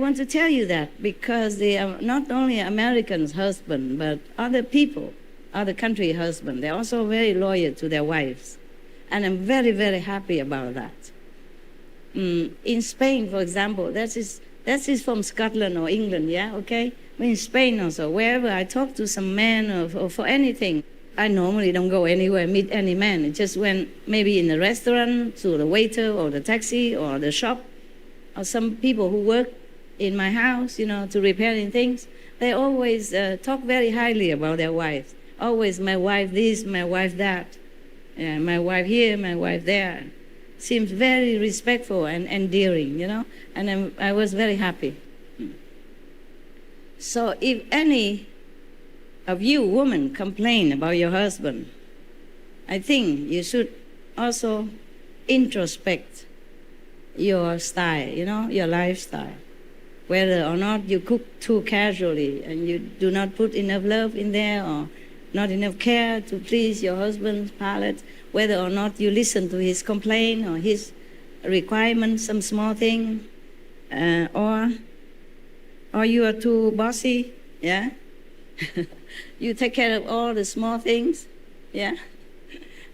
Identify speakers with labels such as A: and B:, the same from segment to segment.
A: want to tell you that because they are not only Americans' husband, but other people, other country husband, they're also very loyal to their wives. And I'm very, very happy about that. In Spain, for example, that is from Scotland or England, yeah, okay? In Spain also, wherever I talk to some man or for anything, I normally don't go anywhere, meet any man. I just went maybe in the restaurant, to the waiter or the taxi or the shop, or some people who work in my house, to repairing things. They always talk very highly about their wives. Always my wife this, my wife that. My wife here, my wife there. Seems very respectful and endearing, and I was very happy. So if any of you women complain about your husband, I think you should also introspect your style, your lifestyle. Whether or not you cook too casually and you do not put enough love in there or not enough care to please your husband's palate, whether or not you listen to his complaint or his requirements, some small thing, or you are too bossy, yeah? You take care of all the small things, yeah?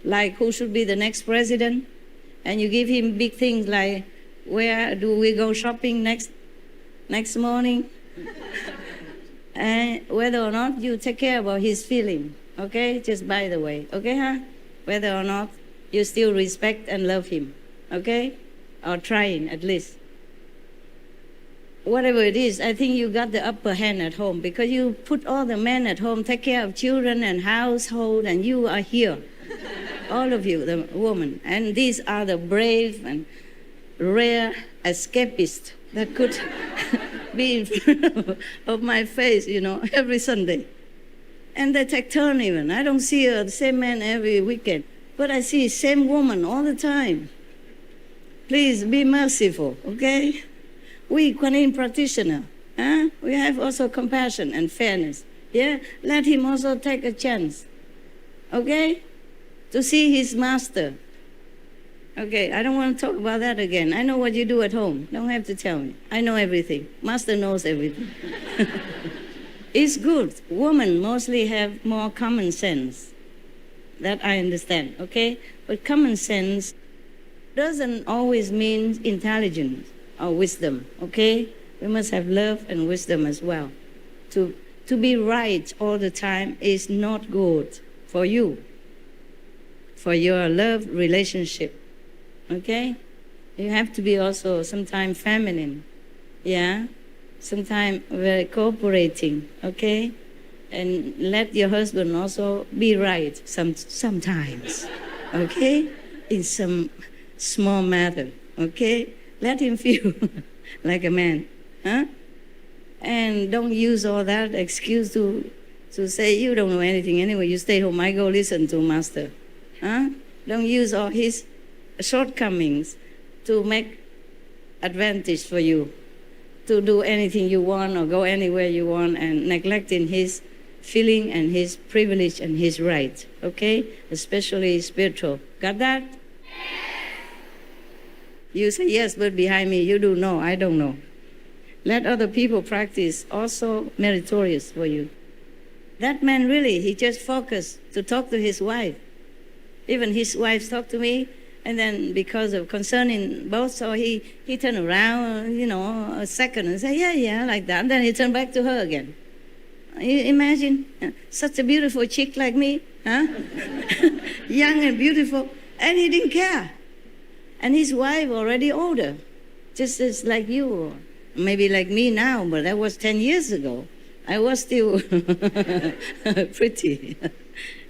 A: Like who should be the next president, and you give him big things like, where do we go shopping next morning? And whether or not you take care about his feeling, okay? Just by the way, okay, huh? Whether or not you still respect and love him, okay? Or trying at least. Whatever it is, I think you got the upper hand at home because you put all the men at home, take care of children and household, and you are here. All of you, the woman. And these are the brave and rare escapists that could be in front of my face, every Sunday. And they take turn even. I don't see the same man every weekend, but I see same woman all the time. Please be merciful, okay? We Kuan Yin practitioner, we have also compassion and fairness. Yeah, let him also take a chance, okay? To see his master. Okay, I don't want to talk about that again. I know what you do at home. Don't have to tell me. I know everything. Master knows everything. It's good. Women mostly have more common sense. That I understand, okay? But common sense doesn't always mean intelligence or wisdom, okay? We must have love and wisdom as well. To be right all the time is not good for you, for your love relationship. Okay? You have to be also sometimes feminine, yeah? Sometimes very cooperating, okay? And let your husband also be right sometimes, okay? In some small matter, okay? Let him feel like a man, huh? And don't use all that excuse to say, you don't know anything anyway, you stay home, I go listen to master, huh? Don't use all his shortcomings to make advantage for you, to do anything you want or go anywhere you want and neglecting his feeling and his privilege and his right, okay? Especially spiritual. Got that? Yes. You say yes, but behind me you do know, I don't know. Let other people practice, also meritorious for you. That man really, he just focused to talk to his wife. Even his wife talked to me, and then because of concerning both, so he turned around, a second and said, yeah, like that. And then he turned back to her again. You imagine such a beautiful chick like me, huh? Young and beautiful, and he didn't care. And his wife already older, just as like you, or maybe like me now, but that was 10 years ago. I was still pretty.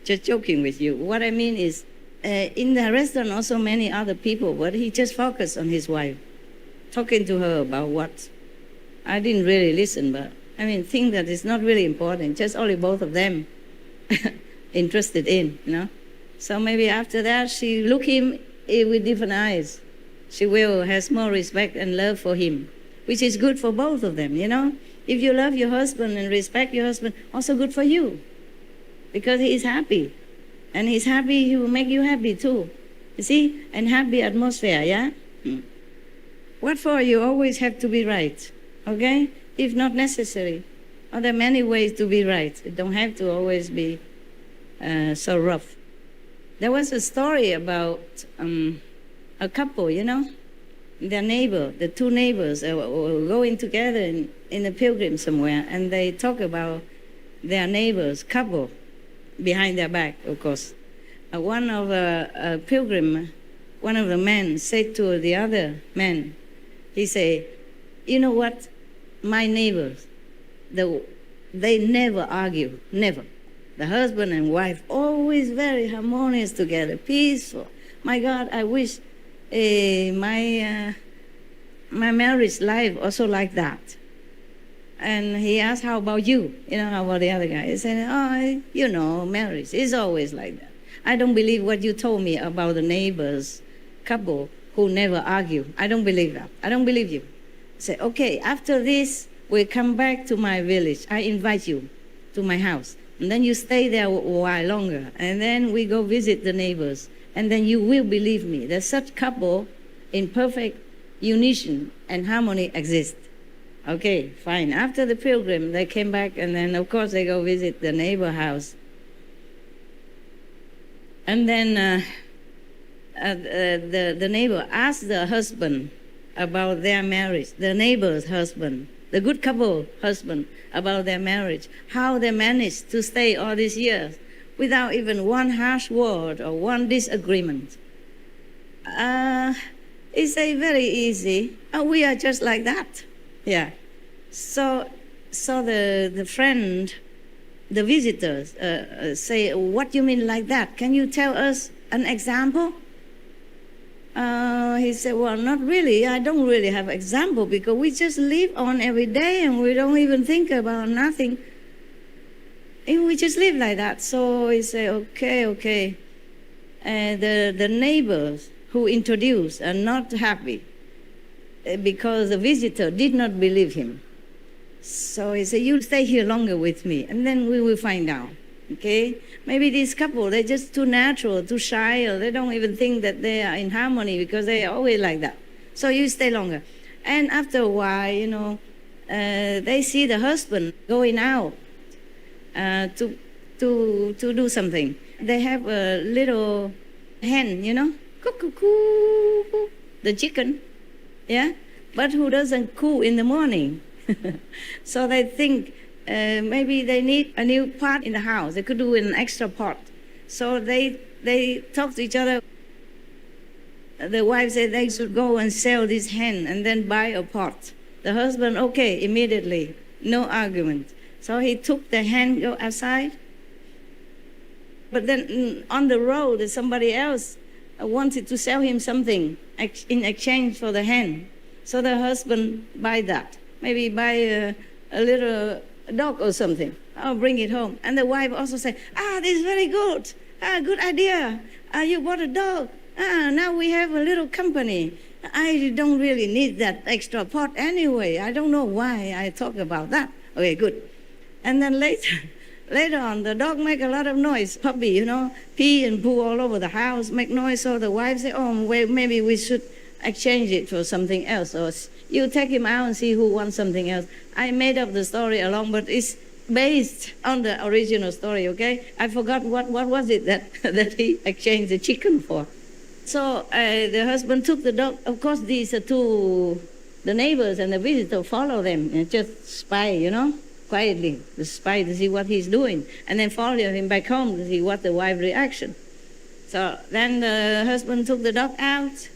A: Just joking with you. What I mean is, in the restaurant also many other people, but he just focused on his wife, talking to her about what. I didn't really listen, but think that it's not really important, just only both of them interested in, So maybe after that, she look him with different eyes. She will has more respect and love for him, which is good for both of them, If you love your husband and respect your husband, also good for you, because he is happy. And he's happy, he will make you happy too. You see? And happy atmosphere, yeah? What for? You always have to be right. okay? If not necessary. Oh, there are many ways to be right. It don't have to always be so rough. There was a story about a couple, their neighbor, the two neighbors were going together in a pilgrim somewhere, and they talk about their neighbors, couple, behind their back, of course. One of a pilgrim, one of the men said to the other man, he said, you know what, my neighbors, they never argue, never. The husband and wife always very harmonious together, peaceful. My God, I wish my marriage life also like that. And he asked, how about you? How about the other guy? He said, marriage is always like that. I don't believe what you told me about the neighbors couple who never argue. I don't believe that. I don't believe you. I said, okay, after this, we'll come back to my village. I invite you to my house. And then you stay there a while longer. And then we go visit the neighbors. And then you will believe me. There's such couple in perfect unison and harmony exist. Okay, fine. After the pilgrim, they came back, and then, of course, they go visit the neighbor house. And then the neighbor asked the husband about their marriage, the neighbor's husband, the good couple husband, about their marriage, how they managed to stay all these years without even one harsh word or one disagreement. It's very easy. We are just like that. Yeah. So the friend, the visitors say, what do you mean like that? Can you tell us an example? He said, well, not really. I don't really have example because we just live on every day and we don't even think about nothing. And we just live like that. So he said, okay. The neighbors who introduced are not happy because the visitor did not believe him. So he said, you stay here longer with me, and then we will find out, okay? Maybe this couple, they're just too natural, too shy, or they don't even think that they are in harmony because they are always like that. So you stay longer. And after a while, they see the husband going out to do something. They have a little hen, cuckoo, the chicken, yeah? But who doesn't coo in the morning? So they think maybe they need a new pot in the house. They could do an extra pot. So they talk to each other. The wife said they should go and sell this hen and then buy a pot. The husband, okay, immediately, no argument. So he took the hen, go outside. But then on the road, somebody else wanted to sell him something in exchange for the hen. So the husband buy that. Maybe buy a little dog or something. I'll bring it home. And the wife also said, this is very good. Good idea. You bought a dog. Now we have a little company. I don't really need that extra pot anyway. I don't know why I talk about that. Okay, good. And then later on, the dog make a lot of noise. Puppy, pee and poo all over the house, make noise. So the wife said, well, maybe we should exchange it for something else. Or you take him out and see who wants something else. I made up the story along, but it's based on the original story, okay? I forgot what was it that he exchanged the chicken for. So the husband took the dog. Of course, these two, the neighbors and the visitor follow them and just spy, quietly, to spy to see what he's doing, and then follow him back home to see what the wife's reaction. So then the husband took the dog out,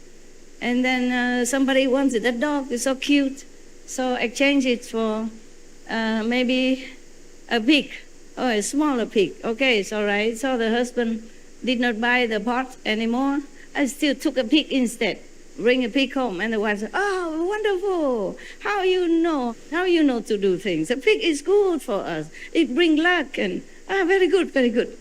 A: and then somebody wanted that dog. It's so cute. So exchange it for maybe a pig, or a smaller pig. Okay, it's all right. So the husband did not buy the pot anymore. I still took a pig instead. Bring a pig home. And the wife said, oh, wonderful. How you know to do things? A pig is good for us. It brings luck. And very good, very good.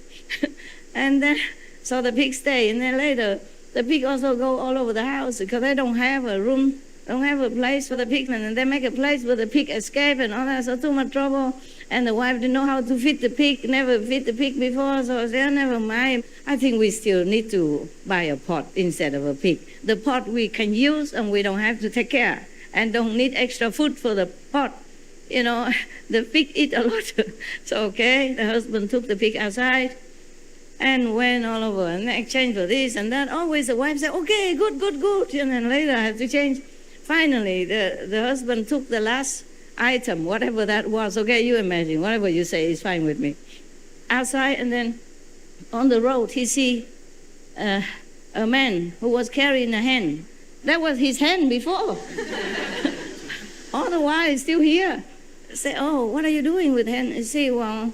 A: And then, so the pig stay. And then later, the pig also go all over the house because they don't have a room, don't have a place for the pig. And they make a place where the pig escape and all that. So too much trouble. And the wife didn't know how to feed the pig, never feed the pig before. So I said, never mind. I think we still need to buy a pot instead of a pig. The pot we can use and we don't have to take care. and don't need extra food for the pot. You know, the pig eat a lot. So, okay, the husband took the pig outside and went all over and exchange for this and that. Always the wife said, okay, good, good, good. And then later I have to change. Finally, the husband took the last item, whatever that was. Okay, you imagine, whatever you say is fine with me. Outside, and then on the road, he see a man who was carrying a hen. That was his hen before. All the while, it's still here. Say, oh, what are you doing with hen? I say, well,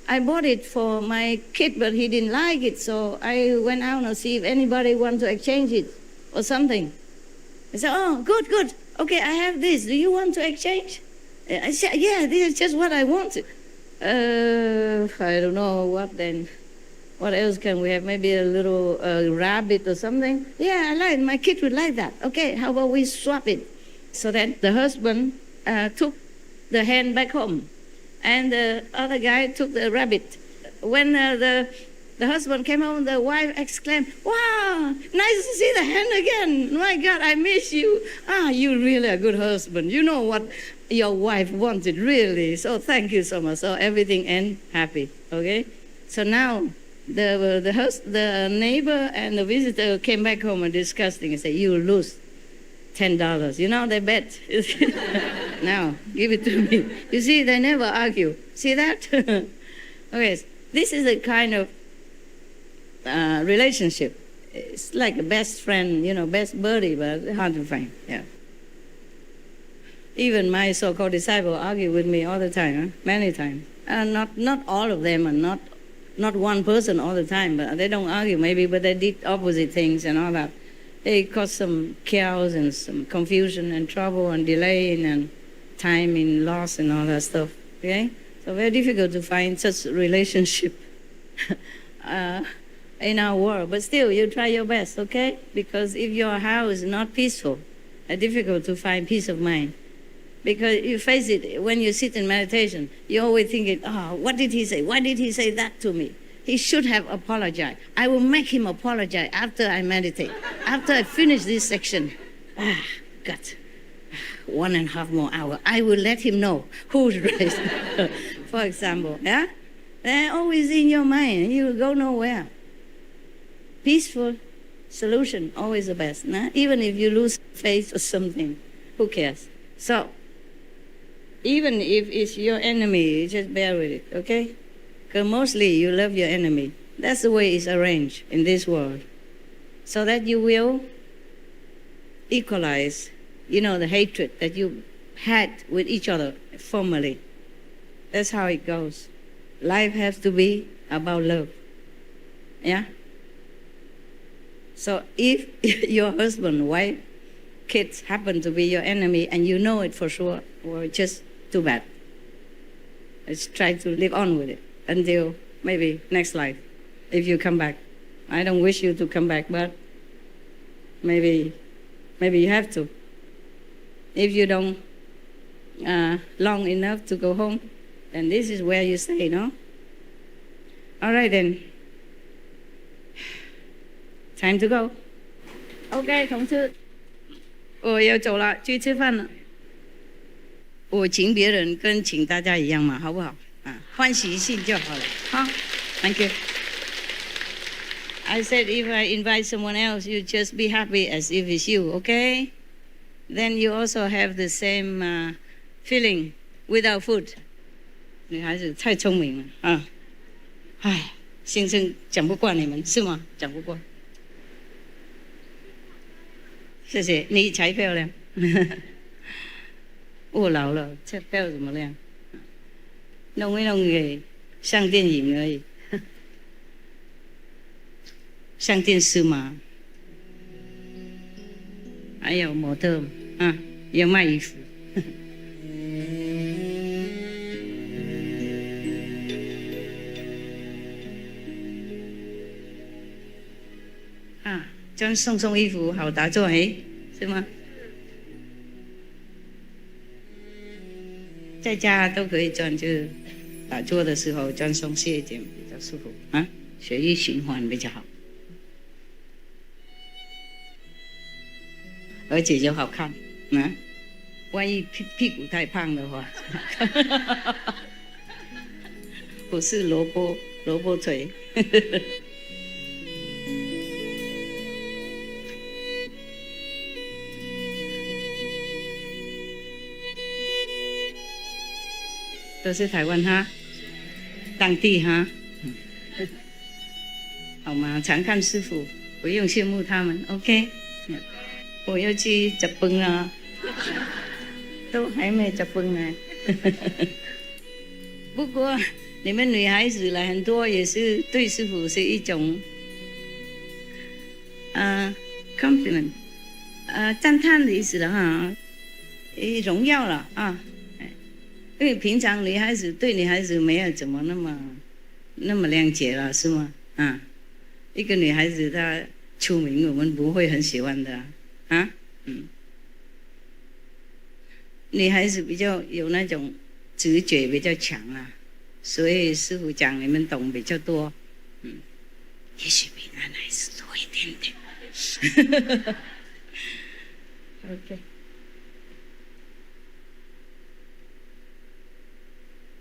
A: I bought it for my kid, but he didn't like it, so I went out to see if anybody wants to exchange it or something. I said, oh, good, good. Okay, I have this. Do you want to exchange? I said, yeah, this is just what I wanted. I don't know what then. What else can we have? Maybe a little rabbit or something? Yeah, I like it. My kid would like that. Okay, how about we swap it? So then the husband took the hen back home, and the other guy took the rabbit. When the husband came home, the wife exclaimed, wow, nice to see the hen again. My God, I miss you. Ah, you're really a good husband. You know what your wife wanted, really. So thank you so much. So everything ends happy, okay? So now the neighbor and the visitor came back home and discussing and said, you lose $10. You know, they bet. Now, give it to me. You see, they never argue. See that? Okay, this is a kind of relationship. It's like a best friend, you know, best buddy, but hard to find. Yeah. Even my so-called disciples argue with me all the time, many times. Not all of them, and not one person all the time, but they don't argue maybe, but they did opposite things and all that. They cause some chaos and some confusion and trouble and delay and time in loss and all that stuff. Okay, so very difficult to find such relationship in our world. But still, you try your best, okay? Because if your house is not peaceful, it's difficult to find peace of mind. Because you face it, when you sit in meditation, you always thinking, oh, what did he say? Why did he say that to me? He should have apologized. I will make him apologize after I meditate. After I finish this section, God, 1.5 more hours. I will let him know who's right. For example, yeah? They're always in your mind. You will go nowhere. Peaceful solution, always the best. Nah? Even if you lose faith or something, who cares? So, even if it's your enemy, you just bear with it, okay? Because mostly you love your enemy. That's the way it's arranged in this world. So that you will equalize, you know, the hatred that you had with each other formerly. That's how it goes. Life has to be about love. Yeah? So if your husband, wife, kids happen to be your enemy and you know it for sure, well, just too bad. Let's try to live on with it until maybe next life, if you come back. I don't wish you to come back, but maybe you have to. If you don't long enough to go home, then this is where you stay, no? All right then. Time to go. Okay, 同志，我要走了，去吃饭了。我请别人跟请大家一样嘛，好不好？啊，欢喜心就好了。好 ，Thank you. I said if I invite someone else, you just be happy as if it's you, okay? Then you also have the same feeling without food. 女孩子太聪明了啊！唉，先生讲不惯你们是吗？讲不惯。谢谢你才漂亮。我老了，这漂怎么亮？弄一弄给上电影而已，上电视嘛。还有模特啊，要卖衣服。啊，专送衣服，好打坐哎，是吗？在家都可以转，就是打坐的时候转松懈一点比较舒服啊，血液循环比较好，而且就好看啊。万一屁股太胖的话，不是萝卜腿。都是台湾哈，当地哈，好吗？常看师父，不用羡慕他们 ，OK？ 我要去吃饭了，都还没吃饭呢。不过你们女孩子来很多也是对师父是一种compliment， 赞叹的意思了哈，荣耀了啊。因为平常女孩子对女孩子没有怎么那么谅解了，是吗？啊，一个女孩子她出名，我们不会很喜欢的啊。女孩子比较有那种直觉比较强啊，所以师父讲你们懂比较多，也许比男孩子多一点点。OK。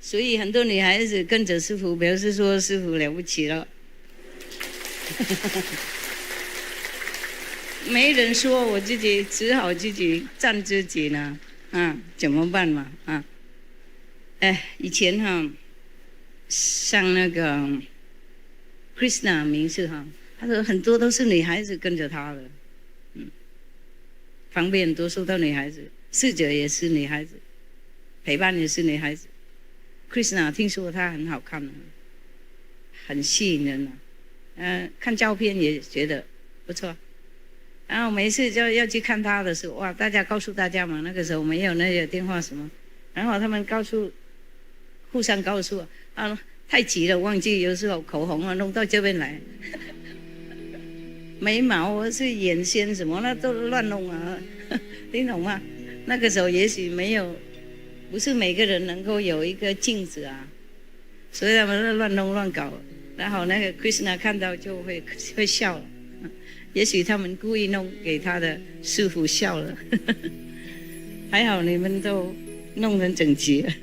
A: 所以很多女孩子跟着师父，表示说师父了不起了。没人说，我自己只好自己赞自己呢。怎么办嘛？以前上那个 Krishna 名士他说很多都是女孩子跟着他的，方便多数都女孩子，侍者也是女孩子，陪伴也是女孩子。Krishna 听说他很好看，很吸引人看照片也觉得不错。然后每一次就要去看他的时候，哇，大家告诉大家嘛，那个时候没有那些电话什么，然后他们互相告诉太急了，忘记有时候口红弄到这边来，眉毛是眼线什么那都乱弄听懂吗？那个时候也许没有。不是每个人能够有一个镜子所以他们乱弄乱搞，然后那个 Krishna 看到就会笑了，也许他们故意弄给他的师父笑了。还好你们都弄成整齐了。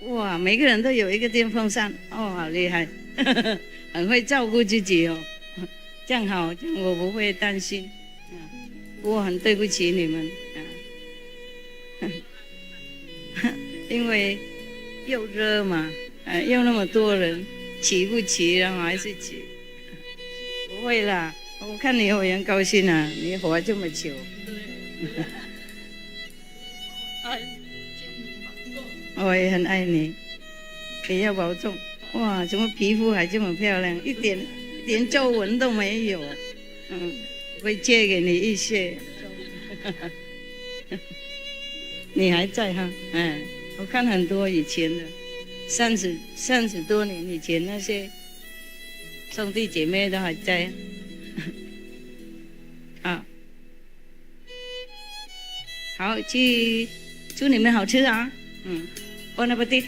A: 哇，每个人都有一个电风扇好厉害。很会照顾自己这样好，这样我不会担心。我很对不起你们因为又热嘛，又那么多人，起不起，然后还是起，不会啦。我看你会很高兴你活这么久。我也很爱你，也要保重。哇，怎么皮肤还这么漂亮，一点皱纹都没有。会借给你一些。你还在我看很多以前的30多年以前那些兄弟姐妹都还在。好，祝你们好吃bon appetit。